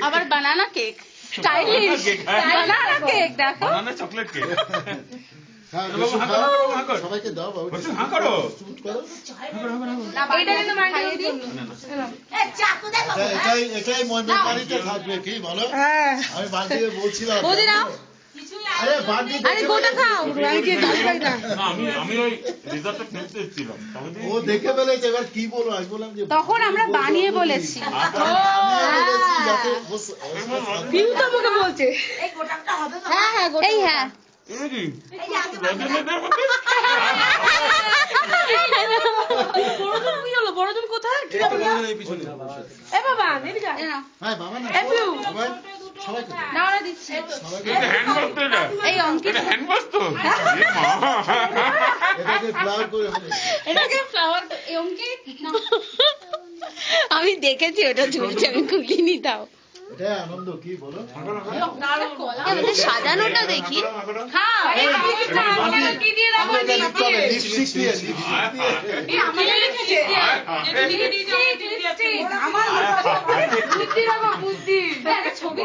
আবার banana cake, stylish banana cake, দেখো বানানা chocolate cake. সবাইকে দাও বাবু, হ্যাঁ করো। এটাই মেমোরিতে থাকবে, কি বলো? আমি বাড়িতে বলছিলাম আমি ওই রিসর্টে খেলতে এসেছিলাম, ও দেখে ফেলেছে, এবার কি বলবো? আমি বললাম যে তখন আমরা বানিয়ে বলেছি। পিউ তো আমাকে বলছে হ্যাঁ হ্যাঁ এই হ্যাঁ বড়জন কোথায়? এ বাবা নেবি যা। হ্যাঁ বাবা না, সবাইকে না দিচ্ছি এই অঙ্কিত এটাকে ফ্লাওয়ার করে এটাকে ফ্লাওয়ার এই অঙ্কিত আমি দেখেছি ওটা ঝুলছে, আমি খুলিনি তাও। এটা আনন্দ, কি বলো? সাজানোটা দেখি। ছবি